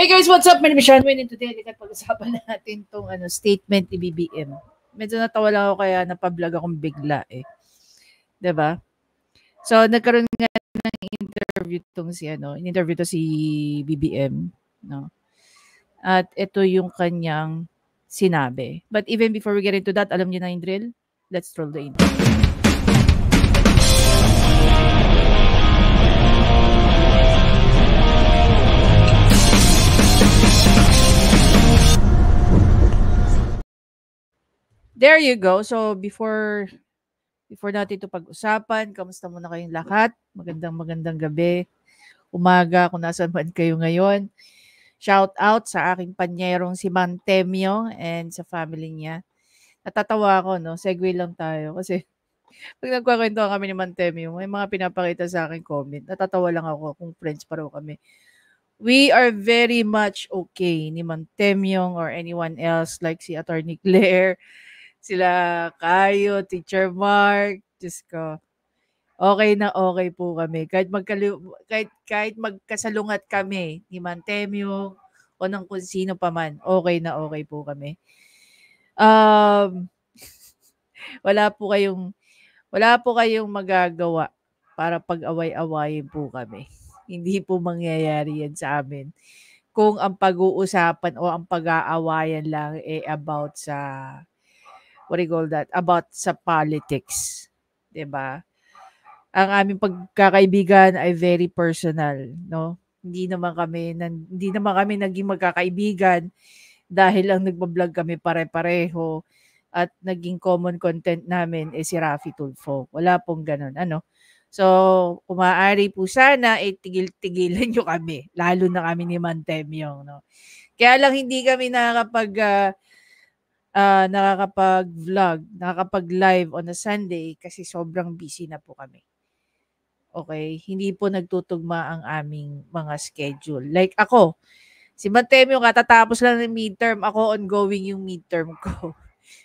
Hey guys, what's up? My name is Sean Wayne and today pag-usapan natin tong statement ni BBM. Medyo natawa lang ako kaya napablog akong bigla eh. 'Di ba? So nagkaroon nga ng interview to si BBM, no? At ito yung kanyang sinabi. But even before we get into that, alam niyo na yung drill? Let's roll the intro. There you go. So before natin ito pag-usapan, kamusta muna kayong lahat? Magandang gabi. Umaga kung nasaan man kayo ngayon. Shout out sa aking panyerong si Mantemyo and sa family niya. Natatawa ako, no? Segue lang tayo kasi pag nagkwento kami ni Mantemyo, may mga pinapakita sa akin comment. Natatawa lang ako kung friends pa raw kami. We are very much okay ni Mantemyo or anyone else like si Attorney Claire, sila Kayo, Teacher Mark, Diyos ko. Okay na okay po kami. Kahit magkasalungat kami ni Mantemyo o ng kung sino pa man, okay na okay po kami. Wala po kayong magagawa para pag-away-awayin po kami. Hindi po mangyayari yan sa amin. Kung ang pag-uusapan o ang pag-aawayan lang about sa about sa politics, 'di ba? Ang aming pagkakaibigan ay very personal, no? Hindi naman kami naging magkakaibigan dahil lang nagba-vlog kami pare-pareho at naging common content namin si Raffy Tulfo. Wala pong ganoon, ano? So, kung maaari po sana tigil-tigilan niyo kami, lalo na kami ni Mantemyo, no? Kaya lang hindi kami nakakapag-vlog, nakakapag-live on a Sunday kasi sobrang busy na po kami. Okay? Hindi po nagtutugma ang aming mga schedule. Like ako, si Mantemyo katatapos lang ng midterm, ako ongoing yung midterm ko.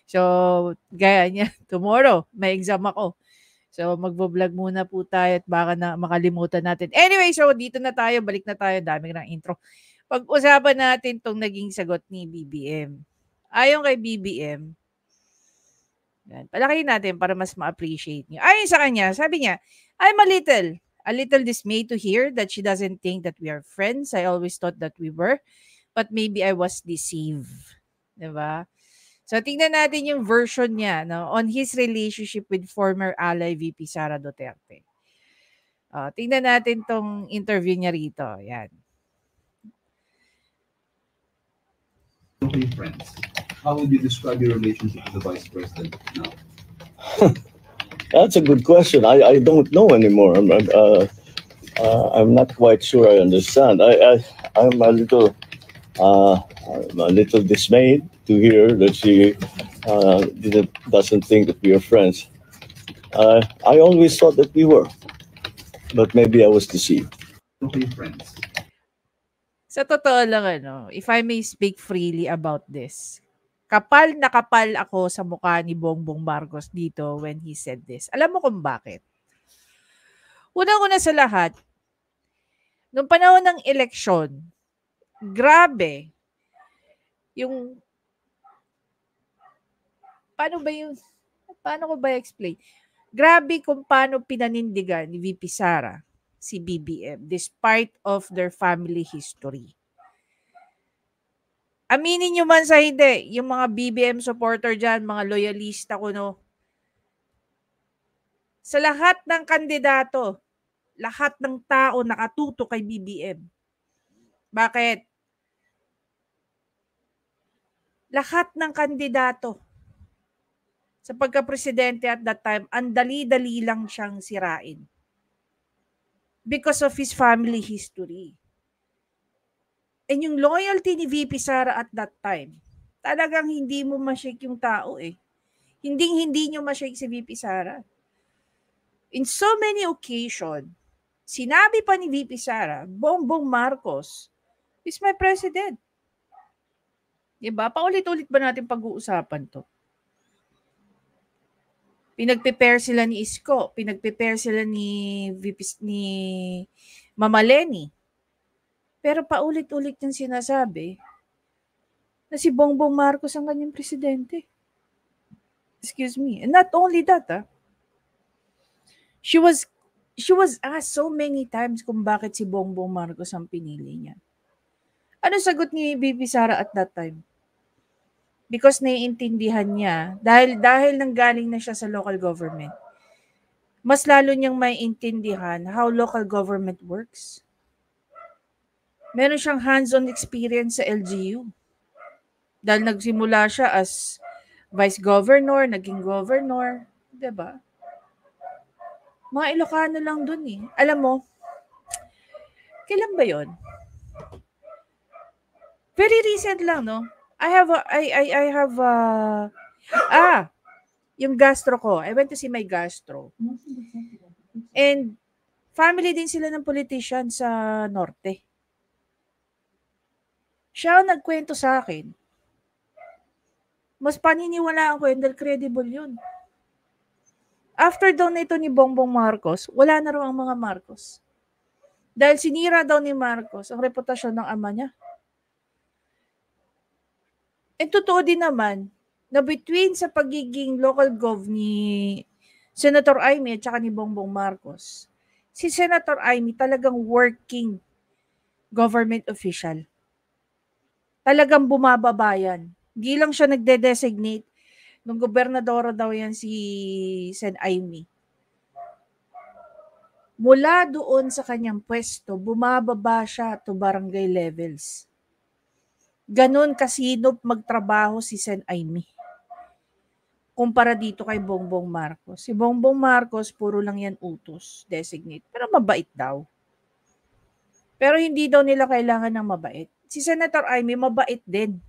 So, gaya niya, tomorrow, may exam ako. So, magbo-vlog muna po tayo at baka na makalimutan natin. Anyway, so dito na tayo, balik na tayo, daming ng intro. Pag-usapan natin tong naging sagot ni BBM. Ayon kay BBM, yan, palakihin natin para mas ma-appreciate niyo. Ayon sa kanya, sabi niya, I'm a little dismayed to hear that she doesn't think that we are friends. I always thought that we were, but maybe I was deceived. Diba? So, tingnan natin yung version niya, no, on his relationship with former ally VP Sara Duterte. Tingnan natin tong interview niya rito. Yan. Okay, friends. How would you describe your relationship with the Vice President now? That's a good question. I don't know anymore. I'm not quite sure I understand. I'm a little dismayed to hear that she doesn't think that we are friends. I always thought that we were, but maybe I was deceived. Okay, friends. Sa totoo lang, if I may speak freely about this, kapal na kapal ako sa mukha ni Bongbong Marcos dito when he said this. Alam mo kung bakit? Unang-una sa lahat, nung panahon ng eleksyon, grabe, yung, paano ko ba explain? Grabe kung paano pinanindigan ni VP Sara si BBM despite of their family history. Aminin nyo man sa hindi, yung mga BBM supporter dyan, mga loyalista ko, no? Sa lahat ng kandidato, lahat ng tao nakatuto kay BBM. Bakit? Lahat ng kandidato sa pagka-presidente at that time, ang dali-dali lang siyang sirain. Because of his family history. And yung loyalty ni VP Sara at that time, talagang hindi mo ma-shake yung tao eh. Hindi nyo ma-shake si VP Sara. In so many occasions, sinabi pa ni VP Sara, Bongbong Marcos is my president. Diba? Paulit-ulit ba natin pag-uusapan to? Pinag-prepare sila ni Isko, pinag-prepare sila ni Mama Leni. Pero paulit-ulit niyang sinasabi na si Bongbong Marcos ang kanyang presidente. Excuse me. And not only that, she was asked so many times kung bakit si Bongbong Marcos ang pinili niya. Ano sagot ni VP Sara at that time? Because naiintindihan niya, dahil nanggaling na siya sa local government, mas lalo niyang maiintindihan how local government works. Meron siyang hands-on experience sa LGU. Dahil nagsimula siya as vice governor, naging governor, 'di ba? Mga Ilocano lang dun eh. Alam mo, kailan ba 'yon? Very recent lang, no? I have yung gastro ko. I went to see my gastro. And family din sila ng politician sa Norte. Siya ang nagkwento sa akin. Mas paniniwalaan ko yun dahil credible yun. After daw nito ni Bongbong Marcos, wala na raw ang mga Marcos. Dahil sinira daw ni Marcos ang reputasyon ng ama niya. And totoo din naman na between sa pagiging local gov ni Senator Amy at saka ni Bongbong Marcos, si Senator Amy talagang working government official. Talagang bumababayan. Hindi lang siya nagde-designate. Nung gobernadora daw yan si Sen Amy. Mula doon sa kanyang pwesto, bumababa siya to barangay levels. Ganon kasinop magtrabaho si Sen Amy. Kumpara dito kay Bongbong Marcos. Si Bongbong Marcos, puro lang yan utos, designate. Pero mabait daw. Pero hindi daw nila kailangan ng mabait. Si Senator Amy, mabait din.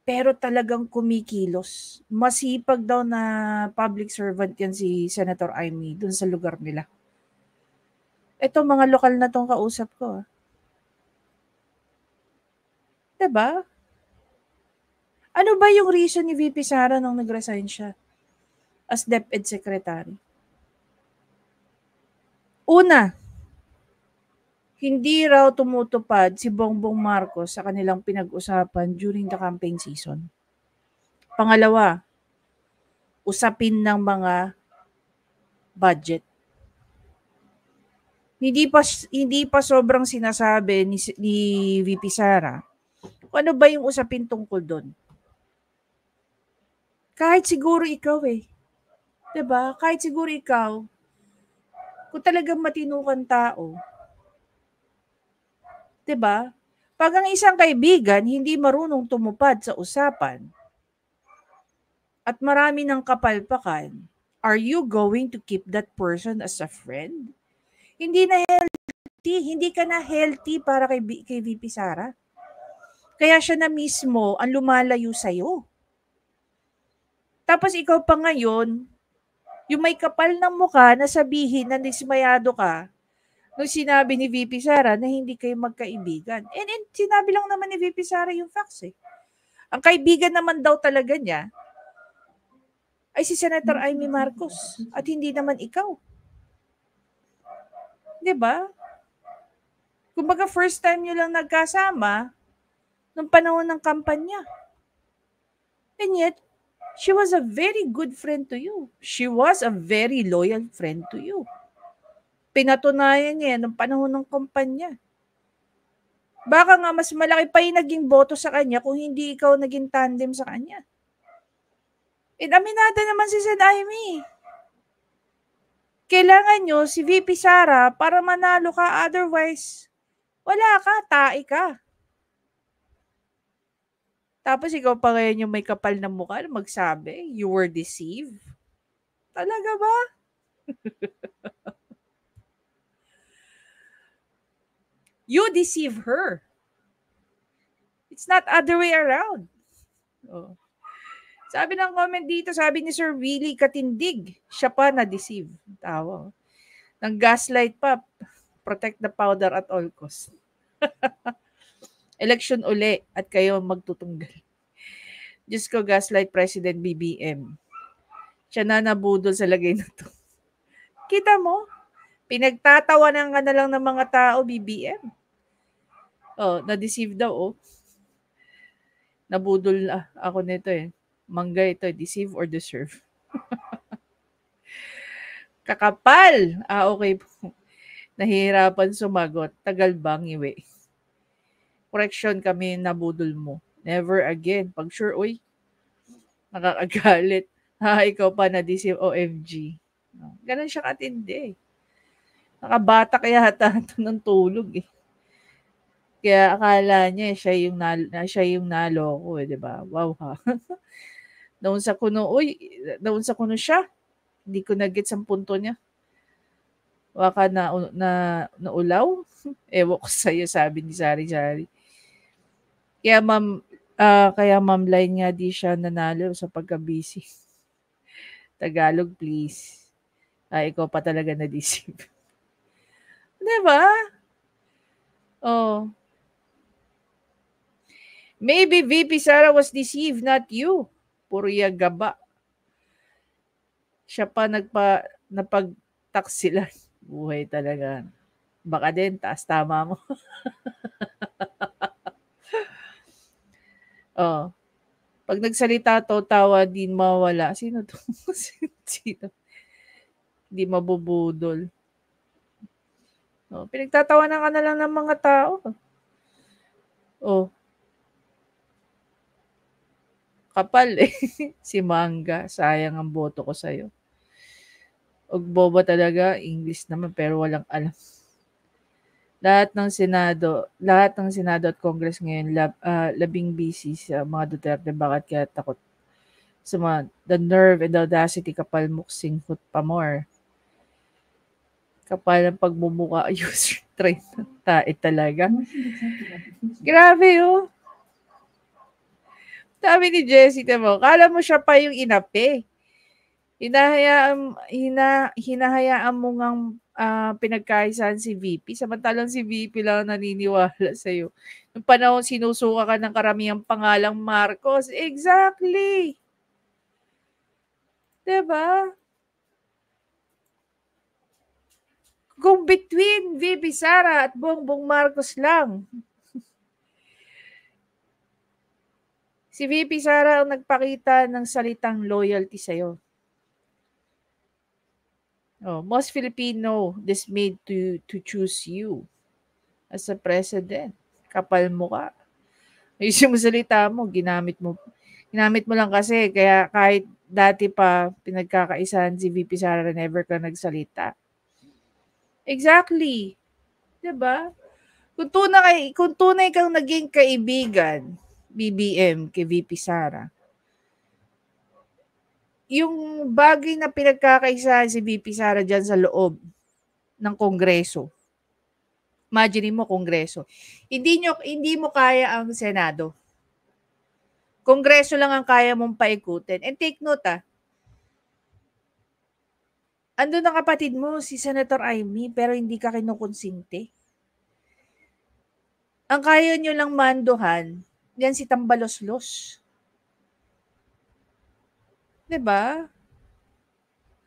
Pero talagang kumikilos. Masipag daw na public servant yan si Senator Amy dun sa lugar nila. Ito, mga lokal na tong kausap ko. Diba? Ano ba yung reason ni VP Sara nung nag-resign siya as DepEd Secretary? Una, hindi raw tumutupad si Bongbong Marcos sa kanilang pinag-usapan during the campaign season. Pangalawa, usapin ng mga budget. Hindi pa sobrang sinasabi ni VP Sara kung ano ba yung usapin tungkol doon. Kahit siguro ikaw 'Diba? Kahit siguro ikaw, kung talagang matino kang tao, 'di ba? Pag ang isang kaibigan hindi marunong tumupad sa usapan at marami ng kapalpakan, are you going to keep that person as a friend? Hindi na healthy, hindi ka na healthy para kay VP Sara. Kaya siya na mismo ang lumalayo sa'yo. Tapos ikaw pa ngayon, yung may kapal ng mukha na sabihin na dismayado ka nung sinabi ni VP Sara na hindi kayo magkaibigan. And sinabi lang naman ni VP Sara yung facts Ang kaibigan naman daw talaga niya ay si Senator Amy Marcos at hindi naman ikaw. 'Di ba? Kumbaga first time niyo lang nagkasama nung panahon ng kampanya. And yet, she was a very good friend to you. She was a very loyal friend to you. Pinatunayan niya nung panahon ng kampanya. Baka nga mas malaki pa yung naging boto sa kanya kung hindi ikaw naging tandem sa kanya. Aminada naman si Sen Amy. Kailangan nyo si VP Sara para manalo ka, otherwise, wala ka, tae ka. Tapos ikaw pa ngayon yung may kapal na mukha magsabi, you were deceived. Talaga ba? You deceive her. It's not other way around. Oh. Sabi ng comment dito, sabi ni Sir Willie Katindig, siya pa na-deceive. Tawa. Nang gaslight pa, protect the powder at all cost. Election uli at kayo magtutunggal. Diyos ko, gaslight President BBM. Siya na nabudol sa lagay na to. Kita mo? Pinagtatawanan ka na lang ng mga tao, BBM. Oh, na-deceive daw, oh. Nabudol ako nito eh. Mangga ito, deceive or deserve. Kakapal! Okay po. Nahihirapan sumagot. Tagal bang iwi? Correction kami, nabudol mo. Never again. Pag sure, uy, nakakagalit. Ikaw pa na-deceive, OMG. Ganun siya katindi. Nakabata kaya yata ito ng tulog eh. Kaya akala niya siya yung naloko eh, di ba? Wow ha. Naunsa ko no siya. Hindi ko na-gets ang punto niya. Baka naulaw? Ewan ko sa'yo, sabi ni Sari-Sari. Kaya ma'am line nga di siya nanalo sa pagka-busy. Tagalog, please. Ikaw pa talaga na-deceive. Diba? Oh. Maybe VP Sara was deceived, not you. Puro yagaba. Siya pa napagtaksilan. Buhay talaga. Baka din, taas tama mo. Oh. Pag nagsalita to, tawa din mawala. Sino to? Sino? Hindi mabubudol. Oh, pinagtatawanan ka na lang ng mga tao. Oh. Kapal eh. Si Mangga, sayang ang boto ko sa'yo. Boba talaga, English naman pero walang alam. Lahat ng Senado at Congress ngayon labing busy sa mga Duterte. Bakit kaya takot? Sa mga, the nerve and the audacity, kapal muksing hut pa more. Kapal ng pagmumuka, user train tae talaga. Grabe oh. Sabi ni Jessie, mo, kala mo siya pa yung inapi. Hinahayaan mo ngang pinagkaisahan si VP. Samantalang si VP lang naniniwala sa'yo. Nung panahon sinusuka ka ng karamihang pangalang Marcos. Exactly. Diba? Kung between VP Sara at Bongbong Marcos lang. Si VP Sara ang nagpakita ng salitang loyalty sa'yo. Oh, most Filipino dismayed to choose you as a president. Kapal mo ka. Yung salita mo, ginamit mo lang kasi, kaya kahit dati pa pinagkakaisahan si VP Sara, never ka nagsalita. Exactly. Diba? Kung tunay kang naging kaibigan, BBM, kay VP Sara, yung bagay na pinagkakaisahan si VP Sara dyan sa loob ng Kongreso, imagine mo Kongreso, hindi mo kaya ang Senado. Kongreso lang ang kaya mong paikutin. And take note andun ang kapatid mo, si Senator Amy, pero hindi ka kinukonsinte. Ang kaya nyo lang manduhan, yan si Tambaloslos. Diba?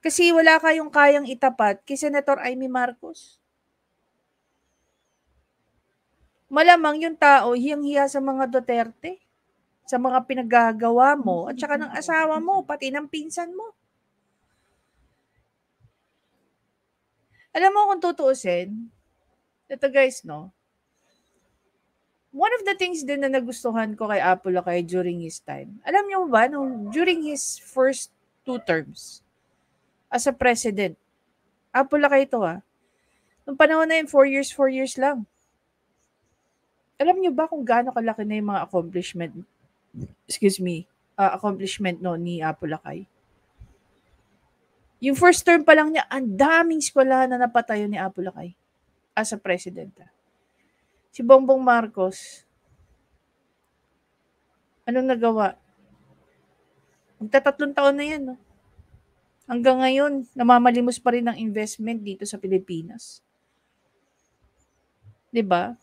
Kasi wala kayong kayang itapat kay Senator Amy Marcos. Malamang yung tao, hiyang-hiya sa mga Duterte, sa mga pinaggagawa mo, at saka ng asawa mo, pati ng pinsan mo. Alam mo kung tutuusin, ito guys, no? One of the things din na nagustuhan ko kay Apolacay during his time, alam niyo ba, during his first 2 terms as a president, Apolacay ito nung panahon na yun, 4 years lang. Alam niyo ba kung gaano kalaki na yung mga accomplishment ni Apolacay? Yung first term pa lang niya, ang daming eskwelahan na napatayo ni Apolacay as a president. Si Bongbong Marcos, anong nagawa? Magta-3 taon na yan, no? Hanggang ngayon, namamalimos pa rin ang investment dito sa Pilipinas. 'Di ba?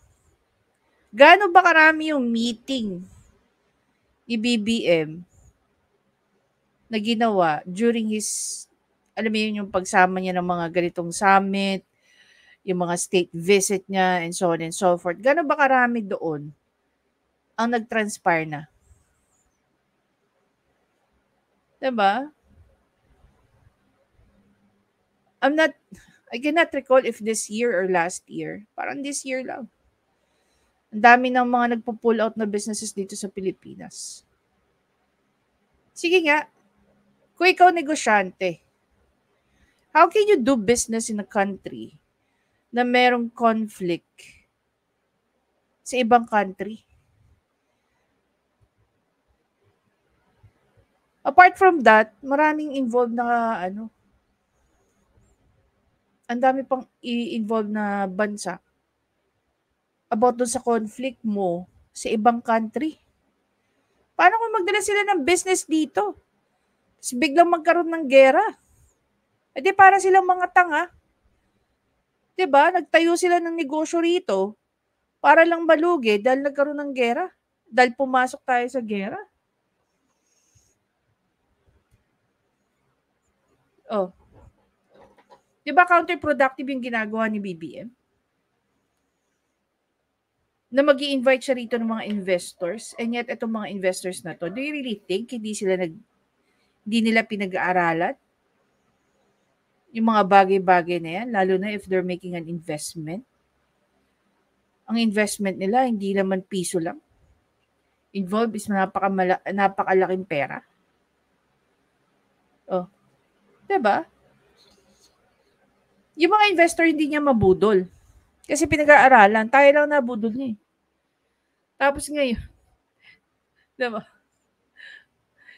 Gaano ba karami yung meeting ni BBM na ginawa during his, alam mo yun, yung pagsama niya ng mga ganitong summit, yung mga state visit niya, and so on and so forth. Gano'n ba karami doon ang nag-transpire na? Diba? I cannot recall if this year or last year. Parang this year lang. Ang dami ng mga nagpo-pull out na businesses dito sa Pilipinas. Sige nga, kung ikaw negosyante, how can you do business in a country na merong conflict sa ibang country? Apart from that, maraming involved na ang dami pang i-involve na bansa about dun sa conflict mo sa ibang country. Paano kung magdala sila ng business dito? Tapos biglang magkaroon ng gera? E di para silang mga tanga. Diba? Nagtayo sila ng negosyo rito para lang malugi dahil nagkaroon ng gera. Dahil pumasok tayo sa gera. Oh. Diba counterproductive yung ginagawa ni BBM? Na mag-i-invite siya rito ng mga investors, and yet itong mga investors na to, do you really think hindi nila pinag-aaralan yung mga bagay-bagay na yan, lalo na if they're making an investment? Ang investment nila, hindi naman piso lang. Involved is napakalaking pera. Oh. Diba? Yung mga investor, hindi niya mabudol. Kasi pinag-aaralan, tayo lang nabudol niya eh. Tapos ngayon, diba?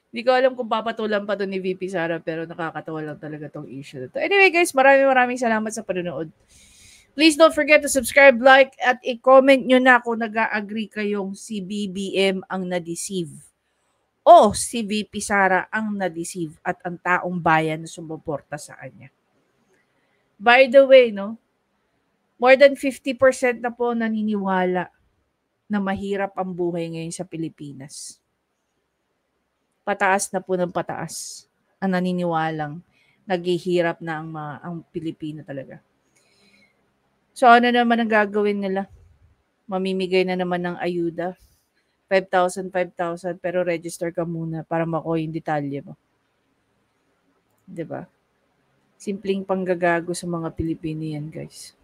Hindi ko alam kung papatulan pa to ni VP Sara, pero nakakatawa lang talaga tong issue na to. Anyway guys, maraming salamat sa panonood. Please don't forget to subscribe, like, at i-comment nyo na kung nag-agree kayong si BBM ang na-deceive o si VP Sara ang na-deceive at ang taong bayan na sumuporta sa kanya. By the way, no, more than 50% na po naniniwala na mahirap ang buhay ngayon sa Pilipinas. Pataas na po ng pataas ang naniniwalang naghihirap na ang Pilipino talaga. So ano naman ang gagawin nila? Mamimigay na naman ng ayuda. 5,000, 5,000, pero register ka muna para makuha yung detalye mo. Diba? Simpleng panggagago sa mga Pilipino yan, guys.